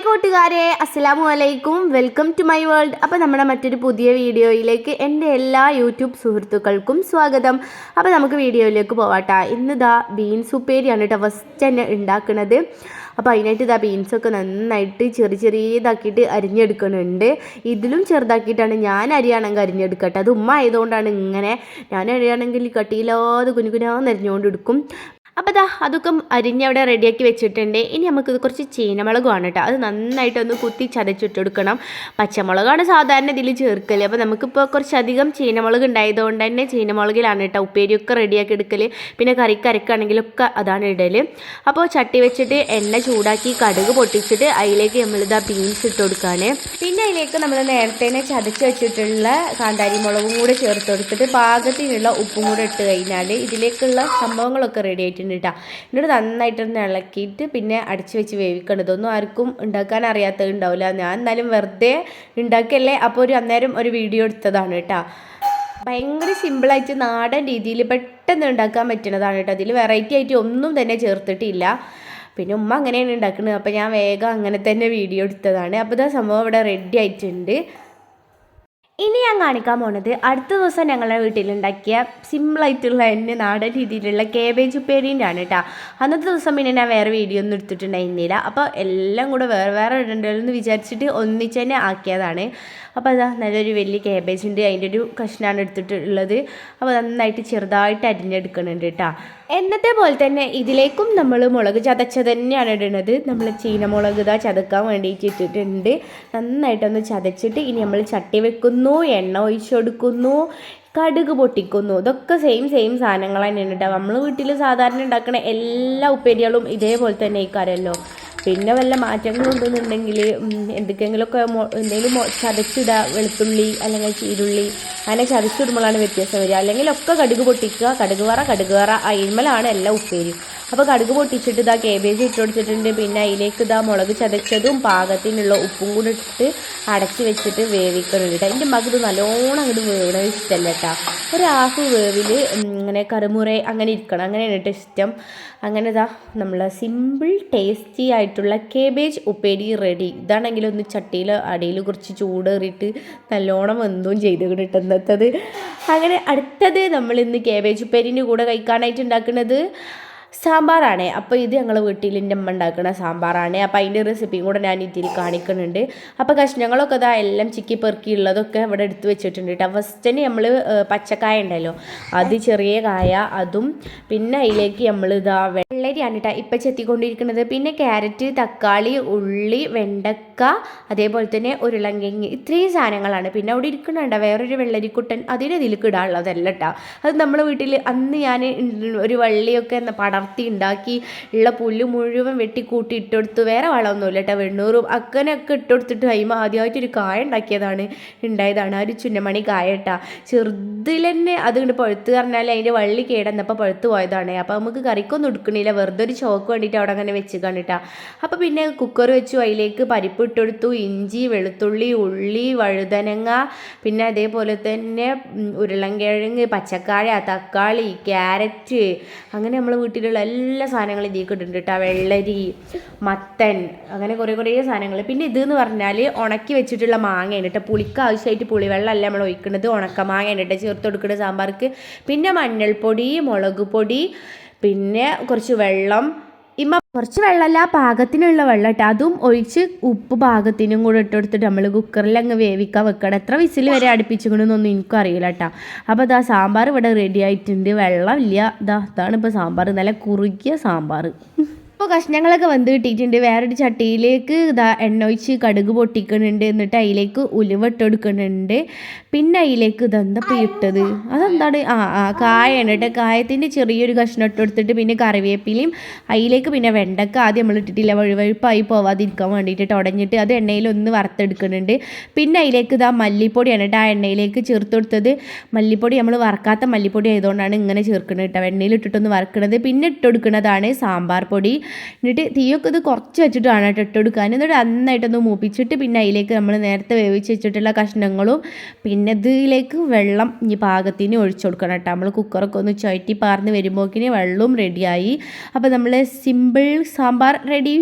കൂട്ടുകാരെ, അസ്സലാമു അലൈക്കും. Welcome to my world. അപ്പോൾ നമ്മുടെ മറ്റൊരു പുതിയ വീഡിയോയിലേക്ക് എൻ്റെ എല്ലാ യൂട്യൂബ് സുഹൃത്തുക്കൾക്കും സ്വാഗതം. അപ്പോൾ നമുക്ക് വീഡിയോയിലേക്ക് പോവാട്ടോ. ഇന്നിതാ ബീൻസ് ഉപ്പേരിയാണ് കേട്ടോ ഫസ്റ്റ് തന്നെ ഉണ്ടാക്കുന്നത്. അപ്പോൾ അതിനായിട്ട് ഇതാ ബീൻസൊക്കെ നന്നായിട്ട് ചെറിയതാക്കിയിട്ട് അരിഞ്ഞെടുക്കുന്നുണ്ട്. ഇതിലും ചെറുതാക്കിയിട്ടാണ് ഞാൻ അരിയാണെങ്കിൽ അരിഞ്ഞെടുക്കട്ടെ. അത് ഉമ്മ ആയതുകൊണ്ടാണ് ഇങ്ങനെ. ഞാൻ അരിയാണെങ്കിൽ കട്ടിയില്ലാതെ കുനുകുനാന്ന് അരിഞ്ഞുകൊണ്ട് എടുക്കും. അപ്പോൾ അതൊക്കെ അരിഞ്ഞവിടെ റെഡിയാക്കി വെച്ചിട്ടുണ്ട്. ഇനി നമുക്ക് കുറച്ച് ചീനമുളകാണ് കേട്ടോ. അത് നന്നായിട്ടൊന്ന് കുത്തി ചതച്ചിട്ടെടുക്കണം. പച്ചമുളകാണ് സാധാരണ ഇതിൽ ചേർക്കൽ. അപ്പോൾ നമുക്കിപ്പോൾ കുറച്ചധികം ചീനമുളക് ഉണ്ടായതുകൊണ്ട് തന്നെ ചീനമുളകിലാണ് കേട്ടോ ഉപ്പേരിയൊക്കെ റെഡിയാക്കി എടുക്കൽ. പിന്നെ കറിക്ക് അരക്കുകയാണെങ്കിലൊക്കെ അതാണ് ഇടൽ. അപ്പോൾ ചട്ടി വെച്ചിട്ട് എണ്ണ ചൂടാക്കി കടുക് പൊട്ടിച്ചിട്ട് അതിലേക്ക് നമ്മളിതാ ബീൻസ് ഇട്ട് കൊടുക്കുകയാണ്. പിന്നെ അതിലേക്ക് നമ്മൾ നേരത്തെ ചതച്ച് വെച്ചിട്ടുള്ള കാന്താരി മുളകും കൂടെ ചേർത്ത് കൊടുത്തിട്ട് പാകത്തിനുള്ള ഉപ്പും കൂടെ ഇട്ട് കഴിഞ്ഞാൽ ഇതിലേക്കുള്ള സംഭവങ്ങളൊക്കെ റെഡി ആയിട്ട് എന്നിട്ട് നന്നായിട്ടൊന്ന് ഇളക്കിയിട്ട് പിന്നെ അടിച്ചു വെച്ച് വേവിക്കണം. ഇതൊന്നും ആർക്കും ഉണ്ടാക്കാൻ അറിയാത്തത് ഉണ്ടാവില്ല. ഞാൻ എന്നാലും വെറുതെ ഉണ്ടാക്കിയല്ലേ അപ്പോൾ അന്നേരം ഒരു വീഡിയോ എടുത്തതാണ് കേട്ടോ. ഭയങ്കര സിമ്പിളായിട്ട് നാടൻ രീതിയിൽ പെട്ടെന്ന് ഉണ്ടാക്കാൻ പറ്റുന്നതാണ് കേട്ടോ. അതിൽ വെറൈറ്റി ആയിട്ട് ഒന്നും തന്നെ ചേർത്തിട്ടില്ല. പിന്നെ ഉമ്മ അങ്ങനെയാണ് ഉണ്ടാക്കുന്നത്. അപ്പോൾ ഞാൻ വേഗം അങ്ങനെ തന്നെ വീഡിയോ എടുത്തതാണ്. അപ്പോൾ സംഭവം ഇവിടെ റെഡി ആയിട്ടുണ്ട്. ഇനി ഞാൻ കാണിക്കാൻ പോണത് അടുത്ത ദിവസം ഞങ്ങളുടെ വീട്ടിലുണ്ടാക്കിയ സിമ്പിളായിട്ടുള്ള എന്നെ നാടൻ രീതിയിലുള്ള കേബേജ് ഉപ്പേരീൻ്റെ ആണ് കേട്ടോ. അന്നത്തെ ദിവസം പിന്നെ ഞാൻ വേറെ വീഡിയോ ഒന്നും എടുത്തിട്ടുണ്ടായിരുന്നില്ല. അപ്പോൾ എല്ലാം കൂടെ വേറെ ഇടണ്ടെന്ന് വിചാരിച്ചിട്ട് ഒന്നിച്ച് തന്നെ ആക്കിയതാണ്. അപ്പോൾ നല്ലൊരു വലിയ കേബേജ് ഉണ്ട്. അതിൻ്റെ ഒരു കഷ്ണമാണ് എടുത്തിട്ടുള്ളത്. അപ്പോൾ നന്നായിട്ട് ചെറുതായിട്ട് അരിഞ്ഞെടുക്കുന്നുണ്ട് കേട്ടോ. എന്നത്തെ പോലെ തന്നെ ഇതിലേക്കും നമ്മൾ മുളക് ചതച്ചത് തന്നെയാണ് ഇടുന്നത്. നമ്മൾ ചീനമുളക് ചതക്കാൻ വേണ്ടിയിട്ട് ഇട്ടിട്ടുണ്ട്. നന്നായിട്ടൊന്ന് ചതച്ചിട്ട് ഇനി നമ്മൾ ചട്ടി വെക്കുന്നു, എണ്ണ ഒഴിച്ചു കൊടുക്കുന്നു, കടുക് പൊട്ടിക്കുന്നു. ഇതൊക്കെ സെയിം സാധനങ്ങൾ തന്നെയാണ് കേട്ടോ. നമ്മൾ വീട്ടിൽ സാധാരണ ഉണ്ടാക്കുന്ന എല്ലാ ഉപ്പേരികളും ഇതേപോലെ തന്നെ ആയിക്കാരല്ലോ. പിന്നെ വല്ല മാറ്റങ്ങൾ ഉണ്ടെന്നുണ്ടെങ്കിൽ എന്തൊക്കെയെങ്കിലുമൊക്കെ എന്തെങ്കിലും ചതച്ചിടുക, വെളുത്തുള്ളി അല്ലെങ്കിൽ ചീരുള്ളി അങ്ങനെ ചതച്ചിടുമ്പോഴാണ് വ്യത്യാസം വരിക. അല്ലെങ്കിൽ ഒക്കെ കടുക് പൊട്ടിക്കുക, കടുക് വറ അയിന്മലാണ് എല്ലാം ഉപ്പേരി. അപ്പോൾ കടുക് പൊട്ടിച്ചിട്ട് കേബേജ് ഇട്ട് കൊടുത്തിട്ടുണ്ട്. പിന്നെ അതിലേക്ക് മുളക് ചതച്ചതും പാകത്തിനുള്ള ഉപ്പും കൂടി ഇട്ടിട്ട് അടച്ച് വെച്ചിട്ട് വേവിക്കുന്നുണ്ട്. അതിൻ്റെ മകത് നല്ലോണം അങ്ങോട്ട് വേവണത് ഇഷ്ടമല്ല കേട്ടോ. ഒരു ഹാഫ് വേവിൽ ഇങ്ങനെ കറുമുറ അങ്ങനെ ഇരിക്കണം, അങ്ങനെയാണ് കേട്ടോ ഇഷ്ടം. അങ്ങനെ നമ്മൾ സിമ്പിൾ ടേസ്റ്റി ആയിട്ടുള്ള കേബേജ് ഉപ്പേരി റെഡി. ഇതാണെങ്കിൽ ഒന്ന് ചട്ടിയിൽ അടിയിൽ കുറച്ച് ചൂടേറിയിട്ട് നല്ലോണം വെന്തും ചെയ്ത് കിട്ടുന്നത്. അങ്ങനെ അടുത്തത് നമ്മൾ ഇന്ന് കേബേജ് ഉപ്പേരിൻ്റെ കൂടെ കഴിക്കാനായിട്ട് ഉണ്ടാക്കുന്നത് സാമ്പാറാണ്. അപ്പോൾ ഇത് ഞങ്ങൾ വീട്ടിൽ എൻ്റെ അമ്മ ഉണ്ടാക്കുന്ന സാമ്പാറാണ്. അപ്പോൾ അതിൻ്റെ റെസിപ്പിയും കൂടെ ഞാൻ ഇതിൽ കാണിക്കുന്നുണ്ട്. അപ്പോൾ കഷ്ണങ്ങളൊക്കെ എല്ലാം ചിക്കി പെറുക്കിയുള്ളതൊക്കെ ഇവിടെ എടുത്ത് വെച്ചിട്ടുണ്ട് കേട്ടോ. ഫസ്റ്റിന് നമ്മൾ പച്ചക്കായ ഉണ്ടല്ലോ, അത് ചെറിയ കായ, അതും പിന്നെ അതിലേക്ക് നമ്മൾ വെള്ളരിയാണ് കേട്ടോ ഇപ്പം ചെത്തിക്കൊണ്ടിരിക്കുന്നത്. പിന്നെ ക്യാരറ്റ്, തക്കാളി, ഉള്ളി, വെണ്ടക്ക, അതേപോലെ തന്നെ ഉരുളങ്കിഴങ്ങ്, ഇത്രയും സാധനങ്ങളാണ്. പിന്നെ അവിടെ ഇരിക്കുന്നുണ്ടോ വേറൊരു വെള്ളരിക്കുട്ടൻ, ഇതിലേക്ക് ഇടാനുള്ളതല്ല കേട്ടോ. അത് നമ്മുടെ വീട്ടിൽ അന്ന് ഞാൻ ഒരു വള്ളിയൊക്കെ പടർത്തി ഉണ്ടാക്കി ഉള്ള പുല്ല് മുഴുവൻ വെട്ടിക്കൂട്ടി ഇട്ടെടുത്തു. വേറെ വളമൊന്നുമില്ല കേട്ടോ. വെണ്ണൂറും അങ്ങനെയൊക്കെ ഇട്ടെടുത്തിട്ട് അതിമ ആദ്യമായിട്ടൊരു കായ ഉണ്ടായതാണ്. ആ ഒരു ചുന്നമണി കായ കേട്ടോ. ചെറുതിൽ തന്നെ അതുകൊണ്ട് പഴുത്ത് പറഞ്ഞാൽ അതിൻ്റെ വള്ളി കേടന്നപ്പോൾ പഴുത്ത് പോയതാണ്. അപ്പോൾ നമുക്ക് കറിക്കൊന്നും എടുക്കണില്ല, വെറുതെ ഒരു ചോക്ക് വേണ്ടിയിട്ട് അവിടെ അങ്ങനെ വെച്ച് കണ്ടിട്ടാ. അപ്പോൾ പിന്നെ കുക്കർ വെച്ചു, അതിലേക്ക് പരിപ്പ് ഇട്ടെടുത്തു, ഇഞ്ചി, വെളുത്തുള്ളി, ഉള്ളി, വഴുതനങ്ങ, പിന്നെ അതേപോലെ തന്നെ ഉരുളൻകിഴങ്ങ്, പച്ചക്കായ, തക്കാളി, ക്യാരറ്റ്, അങ്ങനെ നമ്മൾ വീട്ടിലുള്ള എല്ലാ സാധനങ്ങളും ഇതിലേക്ക് ഇട്ടിട്ടുണ്ട് കേട്ടോ. വെള്ളരി, മത്തൻ, അങ്ങനെ കുറേ സാധനങ്ങൾ. പിന്നെ ഇതെന്ന് പറഞ്ഞാൽ ഉണക്കി വെച്ചിട്ടുള്ള മാങ്ങയാണ് കേട്ടോ. പുളിക്ക് ആവശ്യമായിട്ട് പുളിവെള്ളമല്ല നമ്മൾ ഒഴിക്കുന്നത്, ഉണക്ക മാങ്ങയാണ് കേട്ടോ ചേർത്ത് കൊടുക്കുന്നത് സാമ്പാർക്ക്. പിന്നെ മഞ്ഞൾപ്പൊടി, മുളക് പൊടി, പിന്നെ കുറച്ച് വെള്ളം, കുറച്ച് വെള്ളമല്ല പാകത്തിനുള്ള വെള്ളം കേട്ടോ. അതും ഒഴിച്ച് ഉപ്പ് പാകത്തിനും കൂടെ ഇട്ടെടുത്തിട്ട് നമ്മൾ കുക്കറിൽ അങ്ങ് വേവിക്കാൻ വെക്കണം. എത്ര വിസിൽ വരെ അടുപ്പിച്ചിക്കണമെന്നൊന്നും എനിക്കും അറിയില്ല കേട്ടോ. അപ്പോൾ സാമ്പാർ ഇവിടെ റെഡി ആയിട്ടുണ്ട്. വെള്ളമില്ല. ഇതാണ് ഇപ്പോൾ സാമ്പാർ, നല്ല കുറുകിയ സാമ്പാർ. അപ്പോൾ കഷ്ണങ്ങളൊക്കെ വെന്ത് കിട്ടിയിട്ടുണ്ട്. വേറൊരു ചട്ടിയിലേക്ക് എണ്ണ ഒഴിച്ച് കടുക് പൊട്ടിക്കുന്നുണ്ട്. എന്നിട്ട് അതിലേക്ക് ഉലുവ ഇട്ടെടുക്കുന്നുണ്ട്. പിന്നെ അതിലേക്ക് ഇതെന്തപ്പോൾ ഇട്ടത്, അതെന്താണ്, കായാണ് കേട്ടോ. കായത്തിൻ്റെ ചെറിയൊരു കഷ്ണം ഇട്ടെടുത്തിട്ട് പിന്നെ കറിവേപ്പിലയും അതിലേക്ക് പിന്നെ വെണ്ടക്ക ആദ്യം നമ്മൾ ഇട്ടിട്ടില്ല, വഴുവഴുപ്പായി പോവാതിരിക്കാൻ വേണ്ടിയിട്ട് ഉടഞ്ഞിട്ട് അത് എണ്ണയിലൊന്ന് വറുത്തെടുക്കുന്നുണ്ട്. പിന്നെ അതിലേക്ക് മല്ലിപ്പൊടിയാണ് കേട്ടോ ആ എണ്ണയിലേക്ക് ചേർത്ത് കൊടുത്തത്. മല്ലിപ്പൊടി നമ്മൾ വറക്കാത്ത മല്ലിപ്പൊടി ആയതുകൊണ്ടാണ് ഇങ്ങനെ ചേർക്കുന്നത് കേട്ടോ, എണ്ണയിൽ ഇട്ടിട്ടൊന്ന് വറുക്കുന്നത്. പിന്നെ ഇട്ടെടുക്കുന്നതാണ് സാമ്പാർ പൊടി. എന്നിട്ട് തീയൊക്കെ ഇത് കുറച്ച് വെച്ചിട്ടാണ് കേട്ടോ ഇട്ടെടുക്കാൻ. എന്നിട്ട് നന്നായിട്ടൊന്ന് മൂപ്പിച്ചിട്ട് പിന്നെ അതിലേക്ക് നമ്മൾ നേരത്തെ വേവിച്ച് വെച്ചിട്ടുള്ള കഷ്ണങ്ങളും പിന്നെ ഇതിലേക്ക് വെള്ളം ഈ പാകത്തിന് ഒഴിച്ചു കൊടുക്കണം കേട്ടോ. നമ്മൾ കുക്കറൊക്കെ ഒന്ന് ചുഴറ്റി പാർന്ന് വരുമ്പോഴേക്കിന് വെള്ളവും റെഡിയായി. അപ്പോൾ നമ്മൾ സിമ്പിൾ സാമ്പാർ റെഡി.